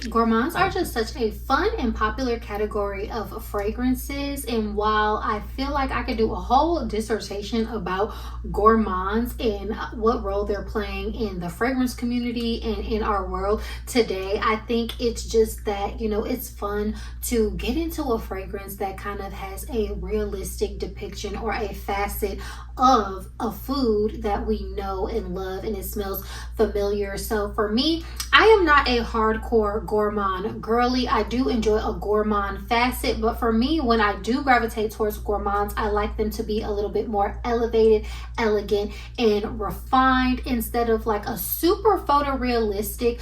Gourmands are just such a fun and popular category of fragrances, and while I feel like I could do a whole dissertation about gourmands and what role they're playing in the fragrance community and in our world today, I think it's just that, you know, it's fun to get into a fragrance that kind of has a realistic depiction or a facet of a food that we know and love, and it smells familiar. So for me, I am not a hardcore gourmand girly. I do enjoy a gourmand facet, but for me, when I do gravitate towards gourmands, I like them to be a little bit more elevated, elegant, and refined instead of like a super photorealistic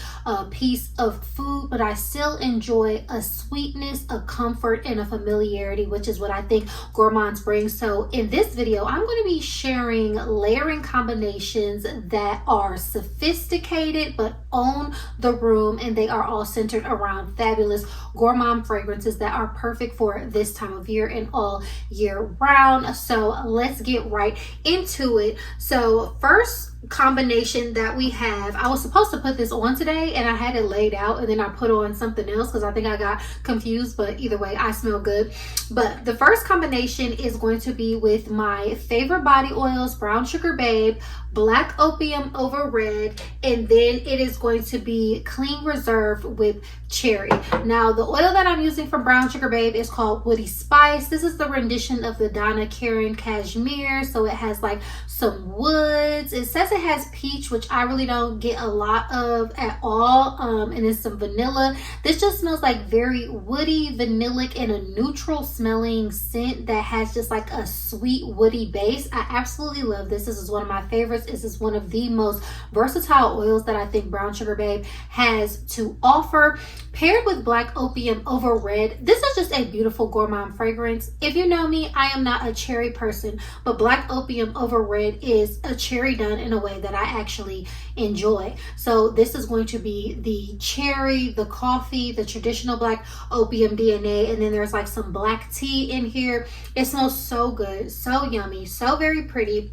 piece of food, but I still enjoy a sweetness, a comfort, and a familiarity, which is what I think gourmands bring. So in this video, I'm going to be sharing layering combinations that are sophisticated but own the room, and they are all centered around fabulous gourmand fragrances that are perfect for this time of year and all year round. So let's get right into it. So first combination that we have, I was supposed to put this on today and I had it laid out and then I put on something else because I think I got confused, but either way I smell good. But the first combination is going to be with my favorite body oils, Brown Sugar Babe, Black Opium over Red, and then it is going to be Clean Reserve with Cherry. Now the oil that I'm using from Brown Sugar Babe is called Woody Spice. This is the rendition of the Donna Karan Cashmere, so it has like some woods. It says it has peach, which I really don't get a lot of at all, and then some vanilla. This just smells like very woody, vanillic, and a neutral smelling scent that has just like a sweet woody base. I absolutely love this. This is one of my favorites. This is one of the most versatile oils that I think Brown Sugar Babe has to offer. Paired with Black Opium over Red, this is just a beautiful gourmand fragrance. If you know me, I am not a cherry person, but Black Opium over Red is a cherry done in a way that I actually enjoy. So this is going to be the cherry, the coffee, the traditional Black Opium DNA, and then there's like some black tea in here. It smells so good, so yummy, so very pretty.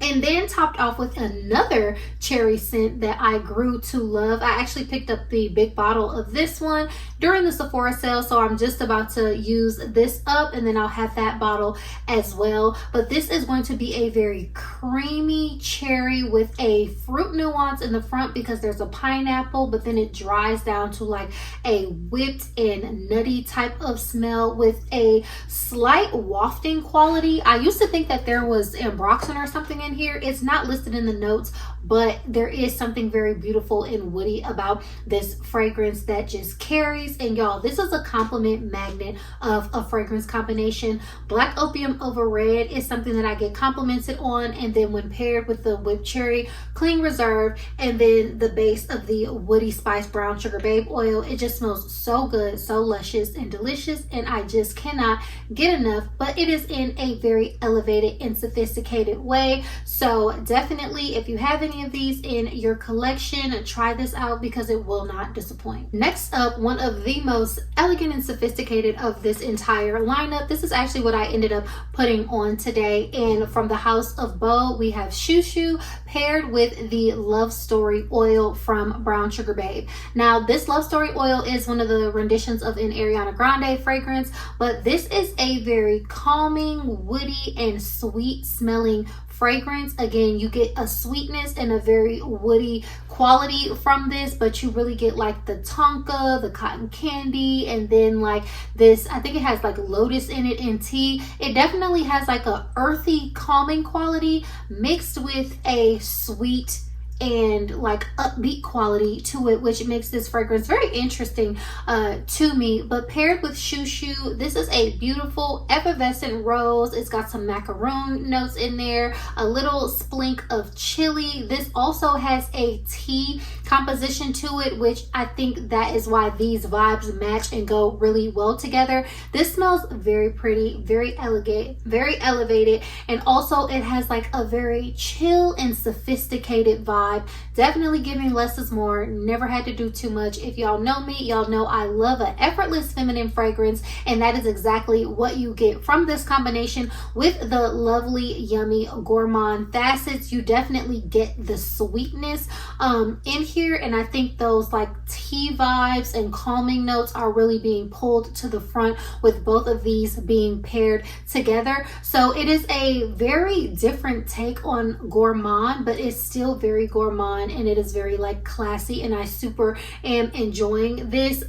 And then topped off with another cherry scent that I grew to love. I actually picked up the big bottle of this one during the Sephora sale, so I'm just about to use this up and then I'll have that bottle as well. But this is going to be a very creamy cherry with a fruit nuance in the front because there's a pineapple, but then it dries down to like a whipped and nutty type of smell with a slight wafting quality. I used to think that there was ambroxan or something in here. It's not listed in the notes, but there is something very beautiful and woody about this fragrance that just carries. And y'all, this is a compliment magnet of a fragrance combination. Black Opium over Red is something that I get complimented on, and then when paired with the whipped cherry, Clean Reserve, and then the base of the Woody Spice Brown Sugar Babe oil, it just smells so good, so luscious and delicious, and I just cannot get enough. But it is in a very elevated and sophisticated way. So definitely, if you have any of these in your collection, try this out because it will not disappoint. Next up, one of the most elegant and sophisticated of this entire lineup. This is actually what I ended up putting on today. And from the House of Bo, we have Shushu paired with the Love Story oil from Brown Sugar Babe. Now, this Love Story oil is one of the renditions of an Ariana Grande fragrance, but this is a very calming, woody, and sweet smelling fragrance. Again, you get a sweetness and a very woody quality from this, but you really get like the tonka, the cotton candy, and then like this, I think it has like lotus in it and tea. It definitely has like a earthy, calming quality mixed with a sweet and like upbeat quality to it, which makes this fragrance very interesting to me. But paired with Shushu, this is a beautiful effervescent rose. It's got some macaroon notes in there, a little splink of chili. This also has a tea composition to it, which I think that is why these vibes match and go really well together. This smells very pretty, very elegant, very elevated, and also it has like a very chill and sophisticated vibe vibe. Definitely giving less is more. Never had to do too much. If y'all know me, y'all know I love an effortless feminine fragrance, and that is exactly what you get from this combination with the lovely, yummy Gourmand facets. You definitely get the sweetness in here, and I think those like tea vibes and calming notes are really being pulled to the front with both of these being paired together. So it is a very different take on Gourmand, but it's still very Gourmand, and it is very like classy, and I super am enjoying this.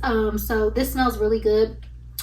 So this smells really good.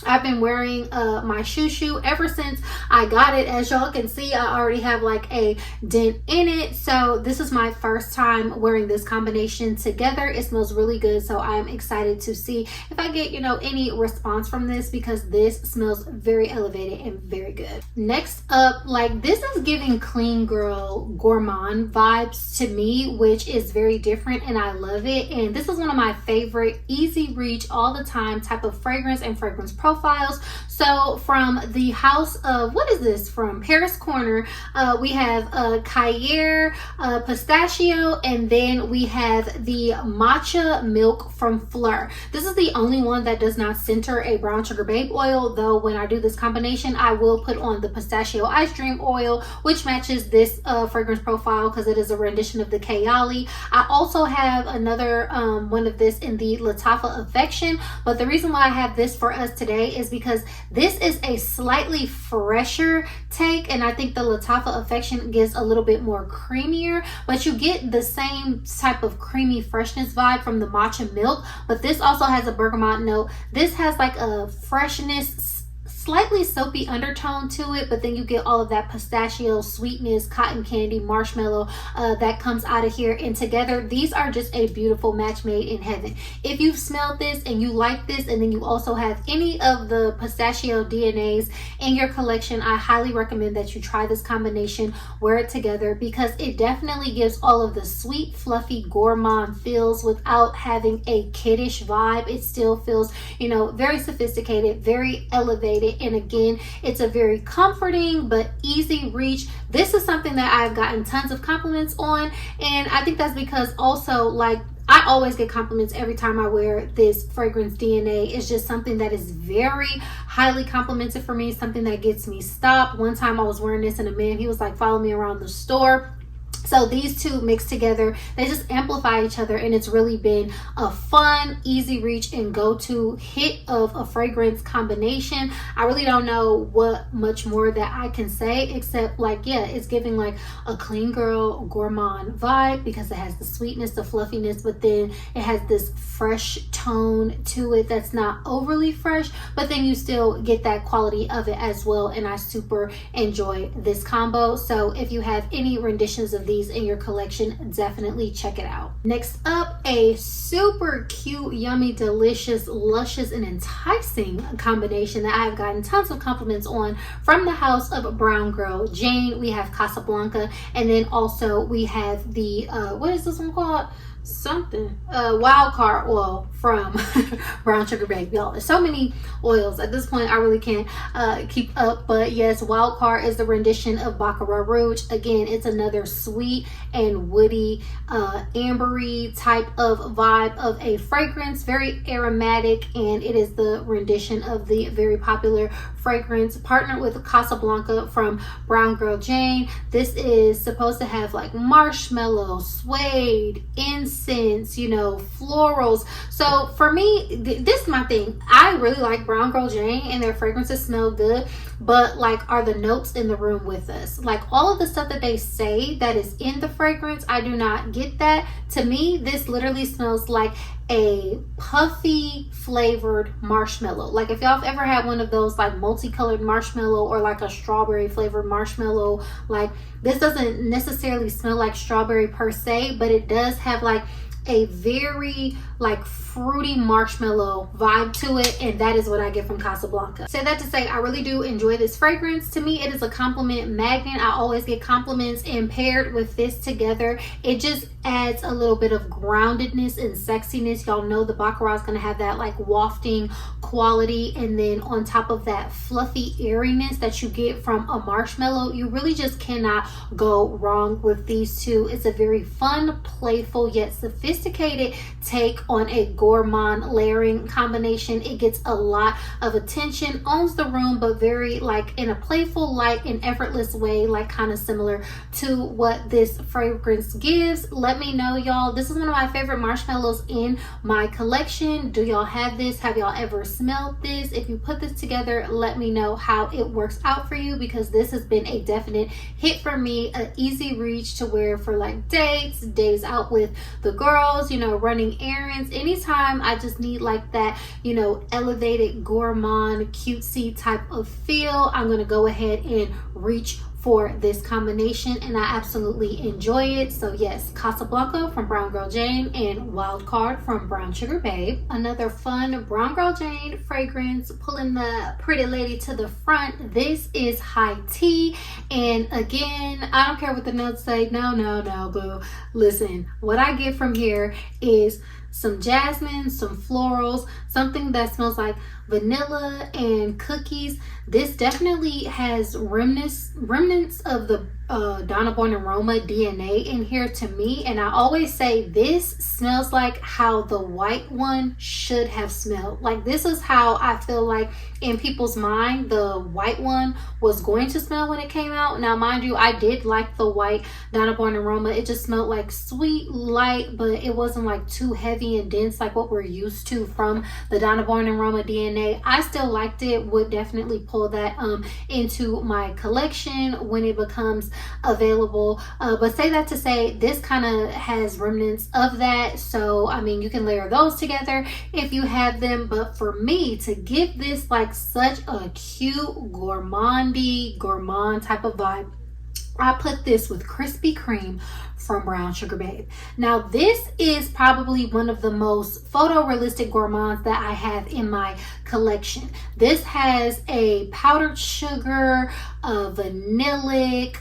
I've been wearing my Shushu ever since I got it. As y'all can see, I already have like a dent in it. So this is my first time wearing this combination together. It smells really good. So I'm excited to see if I get, you know, any response from this, because this smells very elevated and very good. Next up, like this is giving clean girl Gourmand vibes to me, which is very different and I love it. And this is one of my favorite easy reach all the time type of fragrance and fragrance profiles. So from the house of, what is this, from Paris Corner, we have Khair, Pistachio, and then we have the Matcha Milk from Phlur. This is the only one that does not center a brown sugar babe oil, though when I do this combination I will put on the pistachio ice dream oil, which matches this fragrance profile because it is a rendition of the Kayali. I also have another one of this in the Lattafa Affection, but the reason why I have this for us today is because this is a slightly fresher take, and I think the Lattafa Affection gives a little bit more creamier, but you get the same type of creamy freshness vibe from the matcha milk, but this also has a bergamot note. This has like a freshness, slightly soapy undertone to it, but then you get all of that pistachio sweetness, cotton candy, marshmallow that comes out of here, and together these are just a beautiful match made in heaven. If you've smelled this and you like this, and then you also have any of the pistachio DNAs in your collection, I highly recommend that you try this combination, wear it together, because it definitely gives all of the sweet fluffy Gourmand feels without having a kiddish vibe. It still feels, you know, very sophisticated, very elevated. And again, it's a very comforting but easy reach. This is something that I've gotten tons of compliments on, and I think that's because also, like, I always get compliments every time I wear this fragrance DNA. It's just something that is very highly complimented for me, something that gets me stopped. One time I was wearing this and a man, he was like following me around the store. So these two mixed together, they just amplify each other, and it's really been a fun, easy reach and go-to hit of a fragrance combination. I really don't know what much more that I can say, except like, yeah, it's giving like a clean girl Gourmand vibe because it has the sweetness, the fluffiness, but then it has this fresh tone to it that's not overly fresh, but then you still get that quality of it as well, and I super enjoy this combo. So if you have any renditions of these in your collection, definitely check it out. Next up, a super cute, yummy, delicious, luscious, and enticing combination that I've gotten tons of compliments on from the house of Brown Girl Jane. We have Casablanca, and then also we have the what is this one called? Something Wildcard oil from Brown Sugar Babe. Y'all, there's so many oils at this point I really can't keep up, but yes, Wildcard is the rendition of Baccarat Rouge. Again, it's another sweet and woody ambery type of vibe of a fragrance, very aromatic, and it is the rendition of the very popular fragrance partnered with Casablanca from Brown Girl Jane. This is supposed to have like marshmallow, suede, incense, you know, florals. So for me, this is my thing. I really like Brown Girl Jane, and their fragrances smell good, but like, are the notes in the room with us? Like, all of the stuff that they say that is in the fragrance, I do not get that. To me, this literally smells like a puffy flavored marshmallow. Like, if y'all have ever had one of those like multicolored marshmallow, or like a strawberry flavored marshmallow, like, this doesn't necessarily smell like strawberry per se, but it does have like a very like fruity marshmallow vibe to it, and that is what I get from Casablanca. Say that to say, I really do enjoy this fragrance. To me, it is a compliment magnet. I always get compliments, and paired with this together, it just adds a little bit of groundedness and sexiness. Y'all know the Baccarat is going to have that like wafting quality, and then on top of that fluffy airiness that you get from a marshmallow, you really just cannot go wrong with these two. It's a very fun, playful, yet sophisticated take on a gourmand layering combination. It gets a lot of attention, owns the room, but very like in a playful, light, and effortless way, like kind of similar to what this fragrance gives. Let me know, y'all. This is one of my favorite marshmallows in my collection. Do y'all have this? Have y'all ever smelled this? If you put this together, let me know how it works out for you, because this has been a definite hit for me. An easy reach to wear for like dates, days out with the girls, you know, running errands, anytime I just need like that, you know, elevated gourmand cutesy type of feel, I'm gonna go ahead and reach for this combination, and I absolutely enjoy it. So yes, Casablanca from Brown Girl Jane and Wildcard from Brown Sugar Babe. Another fun Brown Girl Jane fragrance, pulling the pretty lady to the front. This is High Tea, and again, I don't care what the notes say. No, boo. Listen, what I get from here is some jasmine, some florals, something that smells like vanilla and cookies. This definitely has remnants of the Donna Born Aroma DNA in here to me, and I always say this smells like how the white one should have smelled. Like, this is how I feel like in people's mind the white one was going to smell when it came out. Now mind you, I did like the white Donna Born Aroma. It just smelled like sweet, light, but it wasn't like too heavy and dense like what we're used to from the Donna Born Aroma DNA. I still liked it, would definitely pull that into my collection when it becomes available, but say that to say this kind of has remnants of that. So I mean, you can layer those together if you have them, but for me to give this like such a cute gourmand type of vibe, I put this with Kris P Kreem from Brown Sugar Babe. Now this is probably one of the most photorealistic gourmands that I have in my collection. This has a powdered sugar, a vanillic,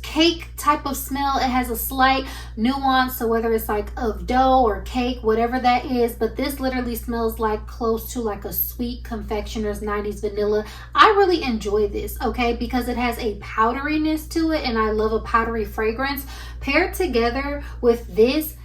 cake type of smell. It has a slight nuance, so whether it's like of dough or cake, whatever that is, but this literally smells like close to like a sweet confectioner's 90s vanilla. I really enjoy this, okay, because it has a powderiness to it, and I love a powdery fragrance. Paired together with this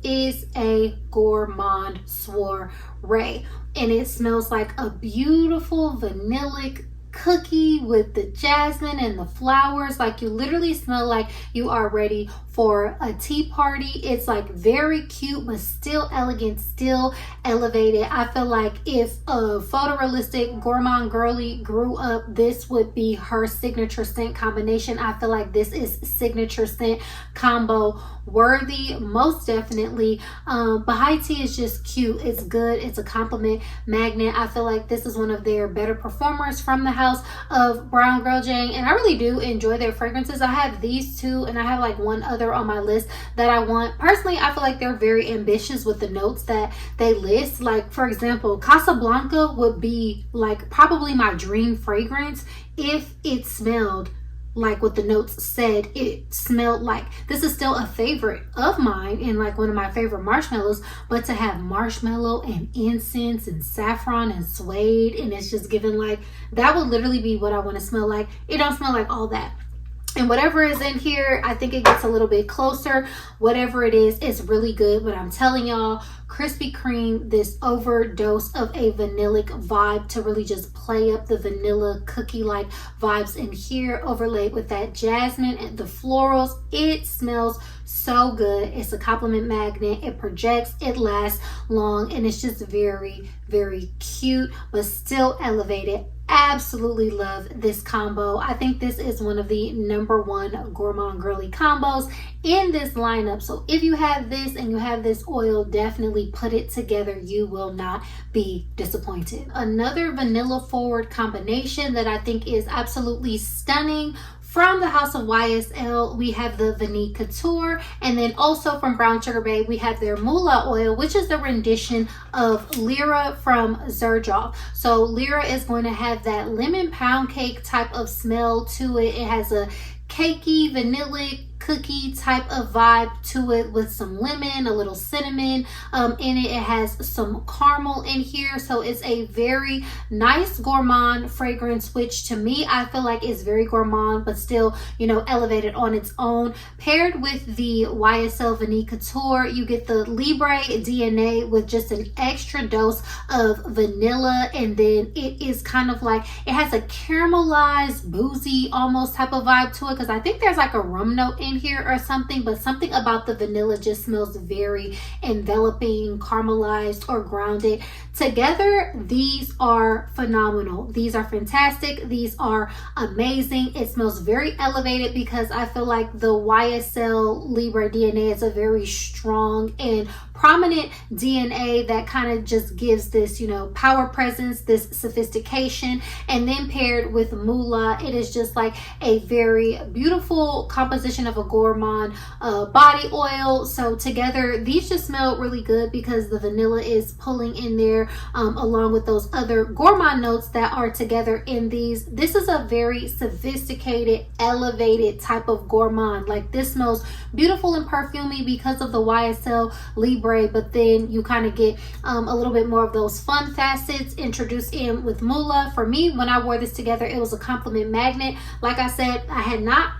is a gourmand soiree, and it smells like a beautiful vanillic cookie with the jasmine and the flowers. Like, you literally smell like you are ready for a tea party. It's like very cute, but still elegant, still elevated. I feel like if a photorealistic gourmand girly grew up, this would be her signature scent combination. I feel like this is signature scent combo worthy, most definitely. But High Tea is just cute. It's good. It's a compliment magnet. I feel like this is one of their better performers from the house of Brown Girl Jane, and I really do enjoy their fragrances. I have these two, and I have like one other on my list that I want. Personally, I feel like they're very ambitious with the notes that they list. Like, for example, Casablanca would be like probably my dream fragrance if it smelled like what the notes said it smelled like. This is still a favorite of mine and like one of my favorite marshmallows, but to have marshmallow and incense and saffron and suede, and it's just given like, that would literally be what I want to smell like. It don't smell like all that. And whatever is in here, I think it gets a little bit closer. Whatever it is, it's really good. But I'm telling y'all, Kris P Kreem, this overdose of a vanillic vibe to really just play up the vanilla cookie-like vibes in here, overlaid with that jasmine and the florals. It smells so good. It's a compliment magnet. It projects, it lasts long, and it's just very, very cute, but still elevated. Absolutely love this combo. I think this is one of the #1 gourmand girly combos in this lineup. So if you have this and you have this oil, definitely put it together. You will not be disappointed. Another vanilla forward combination that I think is absolutely stunning from the house of YSL, we have the Vanille Couture, and then also from Brown Sugar Babe, we have their Moola oil, which is the rendition of Lira from Xerjoff. So Lira is going to have that lemon pound cake type of smell to it. It has a cakey, vanillic, cookie type of vibe to it with some lemon, a little cinnamon in it. It has some caramel in here, so it's a very nice gourmand fragrance, which to me I feel like is very gourmand but still, you know, elevated on its own. Paired with the YSL Vanille Couture, you get the Libre DNA with just an extra dose of vanilla, and then it is kind of like, it has a caramelized boozy almost type of vibe to it, because I think there's like a rum note in here or something, but something about the vanilla just smells very enveloping, caramelized, or grounded. Together, these are phenomenal. These are fantastic. These are amazing. It smells very elevated because I feel like the YSL Libre DNA is a very strong and prominent DNA that kind of just gives this, you know, power presence, this sophistication. And then paired with Moola, it is just like a very beautiful composition of a gourmand body oil. So together, these just smell really good because the vanilla is pulling in there along with those other gourmand notes that are together in these. This is a very sophisticated, elevated type of gourmand. Like, this smells beautiful and perfumey because of the YSL Libre, but then you kind of get a little bit more of those fun facets introduced in with Moola. For me, when I wore this together, it was a compliment magnet. Like I said, I had not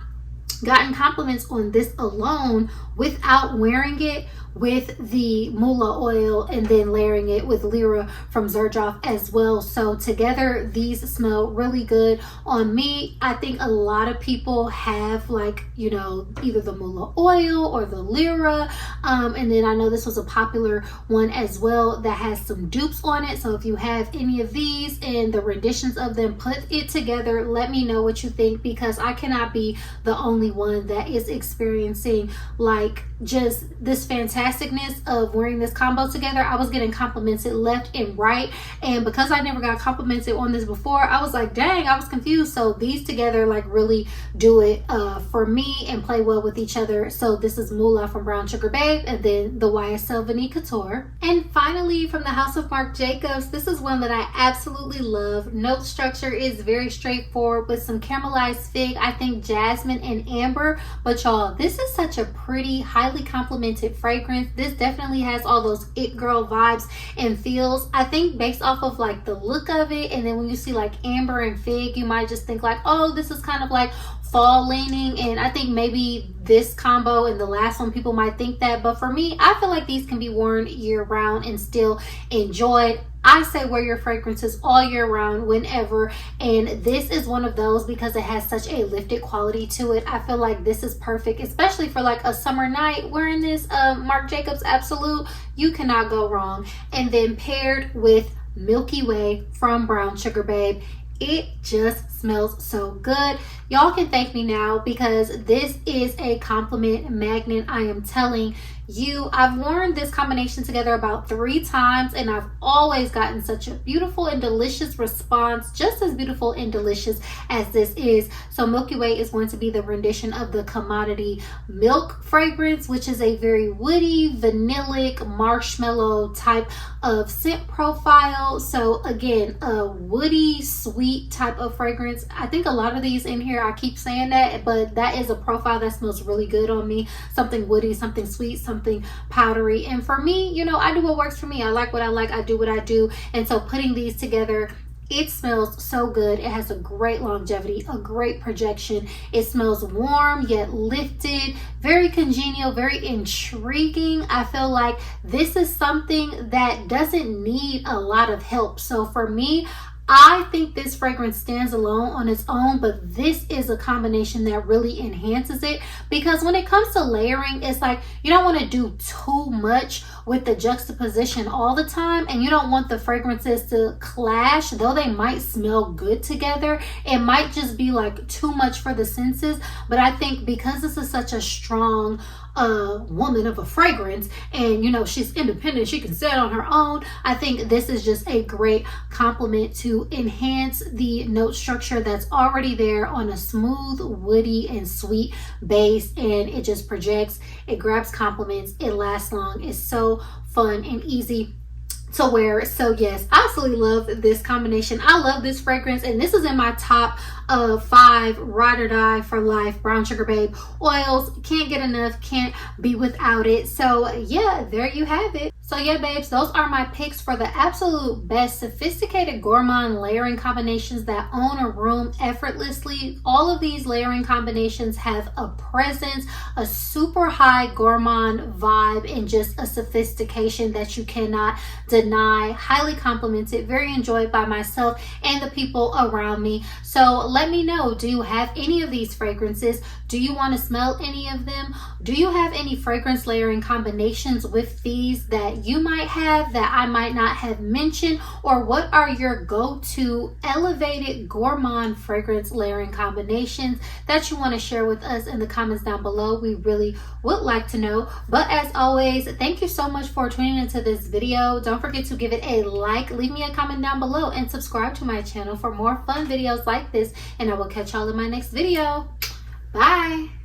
gotten compliments on this alone without wearing it with the Moola oil and then layering it with Lira from Xerjoff as well. So together, these smell really good on me. I think a lot of people have, like, you know, either the Moola oil or the Lira, and then I know this was a popular one as well that has some dupes on it. So if you have any of these and the renditions of them, put it together. Let me know what you think, because I cannot be the only one that is experiencing like just this fantasticness of wearing this combo together. I was getting complimented left and right, and because I never got complimented on this before, I was like, dang, I was confused. So these together like really do it for me and play well with each other. So this is Moola from Brown Sugar Babe, and then the YSL Vanille Couture. And finally, from the house of Marc Jacobs, this is one that I absolutely love. Note structure is very straightforward with some caramelized fig, I think jasmine and amber. But y'all, this is such a pretty, highly complimented fragrance. This definitely has all those it girl vibes and feels. I think based off of like the look of it, and then when you see like amber and fig, you might just think like, oh, this is kind of like fall leaning. And I think maybe this combo and the last one, people might think that, but for me, I feel like these can be worn year round and still enjoyed. I say wear your fragrances all year round, whenever, and this is one of those because it has such a lifted quality to it. I feel like this is perfect, especially for like a summer night wearing this Marc Jacobs Absolute. You cannot go wrong. And then paired with Milky Way from Brown Sugar Babe, it just smells so good. Y'all can thank me now because this is a compliment magnet. I am telling you, I've worn this combination together about 3 times and I've always gotten such a beautiful and delicious response, just as beautiful and delicious as this is. So Milky Way is going to be the rendition of the Commodity Milk fragrance, which is a very woody, vanillic, marshmallow type of scent profile. So again, a woody, sweet type of fragrance. I think a lot of these in here, I keep saying that, but that is a profile that smells really good on me. Something woody, something sweet, something powdery. And for me, you know, I do what works for me. I like what I like. I do what I do. And so putting these together, it smells so good. It has a great longevity, a great projection. It smells warm yet lifted, very congenial, very intriguing. I feel like this is something that doesn't need a lot of help. So for me, I think this fragrance stands alone on its own, but this is a combination that really enhances it, because when it comes to layering, it's like you don't want to do too much with the juxtaposition all the time, and you don't want the fragrances to clash. Though they might smell good together, it might just be like too much for the senses. But I think because this is such a strong woman of a fragrance, and you know, she's independent, she can sit on her own, I think this is just a great compliment to enhance the note structure that's already there on a smooth, woody, and sweet base. And it just projects, it grabs compliments, it lasts long, it's so fun and easy to wear. So yes, I absolutely love this combination. I love this fragrance, and this is in my top 5 ride or die for life brown sugar babe oils. Can't get enough, can't be without it. So yeah, there you have it. So yeah, babes, those are my picks for the absolute best sophisticated gourmand layering combinations that own a room effortlessly. All of these layering combinations have a presence, a super high gourmand vibe, and just a sophistication that you cannot deny. Highly complimented, very enjoyed by myself and the people around me. So let me know, do you have any of these fragrances? Do you want to smell any of them? Do you have any fragrance layering combinations with these that you might have that I might not have mentioned? Or what are your go-to elevated gourmand fragrance layering combinations that you want to share with us in the comments down below? We really would like to know. But as always, thank you so much for tuning into this video. Don't forget to give it a like, leave me a comment down below, and subscribe to my channel for more fun videos like this. And I will catch y'all in my next video. Bye.